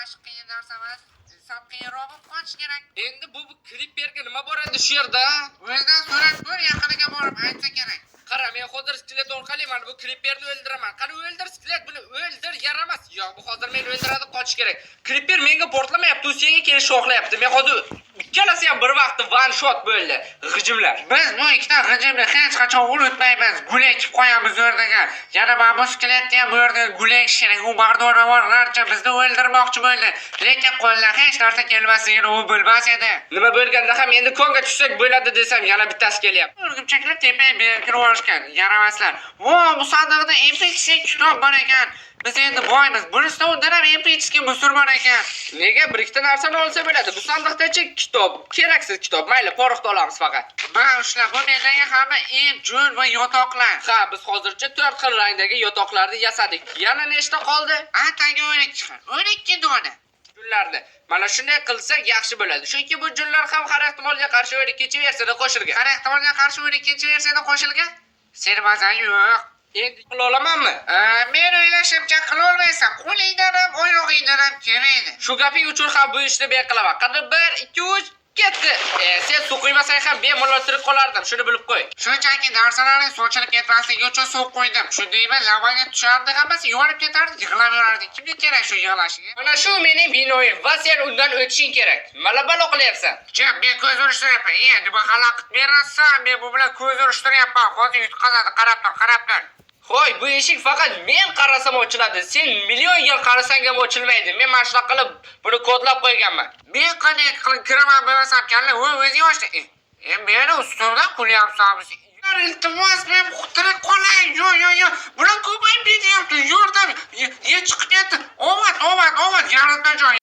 mashq qiyin narsa emas. Inson qiyinroq bo'lib qolish kerak. Endi bu klipperga nima boradi shu yerda? O'zidan so'rab ko'r, yaqiniga borib aytsa kerak. Qara, men hozir skelet orqali mana bu klipperni o'ldiraman. Qani o'ldir skelet, buni o'ldir, yaramas. Yo'q, bu hozir meni o'ldiradi, qochish kerak. Klipper menga portlamayapti, u senga kelib shoxlayapti. Men hozir ikkalasi ham bir vaqtda one shot bo'ldi. G'ijimlar. Biz bu ikkita g'ijimni hech qachon unutmaymiz. Gulak qo'yamiz o'rniga. Yana mana bu skeletni ham bu yerda gulak shirin, u bardonavorlarcha bizni o'ldirmoqchi bo'ldi. Lekin qo'ldan hech narsa kelmasligini u bilmas edi. Nima bo'lganda ham endi konga tushsak bo'ladi desam, yana bittasi kelyapti. O'rgimchaklar tepaga berkirib olishgan, yaramaslar. Vo, bu sandiqda MP2 kitob bor ekan. Biz endi boymiz. Bunisida undan ham MP2 musur bor ekan. Nega bir ikkita narsani olsa bo'ladi? Bu sandiqdachi kitob, keraksiz kitob. Mayli, poroxda olamiz faqat. Mana shular bu mendagi hamma eng jo'n va yotoqlar. Ha, biz hozircha 4 xil rangdagi yotoqlarni yasadik. Yana nechta qoldi? Ataga 12 chiqar. 12 dona. Junlarni. Mana shunday qilsak yaxshi bo'ladi. Chunki bu junlar ham har ehtimolga qarshi 12-chi versiyada qo'shilgan. Har ehtimolga qarshi 12-chi versiyada qo'shilgan. Sen mazan yo'q. Endi qila olamanmi? Men o'ylashimcha qila olmaysan. Qo'lingdan ham, oyog'ingdan ham kelmaydi. Shu gaping uchun ham bu ishni men qilaman. Qani 1 2 3 ketdi. Sen suv quymasang ham bemalol tirik qolardim. Shuni bilib qo'y. Shunchaki narsalarning sochilib ketmasligi uchun suv qo'ydim. Shundaymi, lavaga tushardi hammasi yonib ketardi, yig'lab yurardi. Kimga kerak shu yig'lashiga? Mana shu mening binoyim va sen undan o'tishing kerak. Malabalo qilyapsan. Jam, men ko'z urishtiryapman. Nima xalaqit berasan? Men bu bilan ko'z urishtiryapman. Hozir yutqazadi, qarab tur. Xo'y, bu eshik faqat men qarasam ochiladi. Sen million yil qarasang ham ochilmaydi. Men mana shunday qilib buni kodlab qo'yganman. Men qanday qilib kiraman bilmasam, kalla o'zing ochdi. Meni ustimdan kulyapsanmiz. Iltimos, men tirik qolay. Yo'q. Bular ko'payib ketyapti. Yordam. Chiqib ketdi. Omad. Yarimta joy.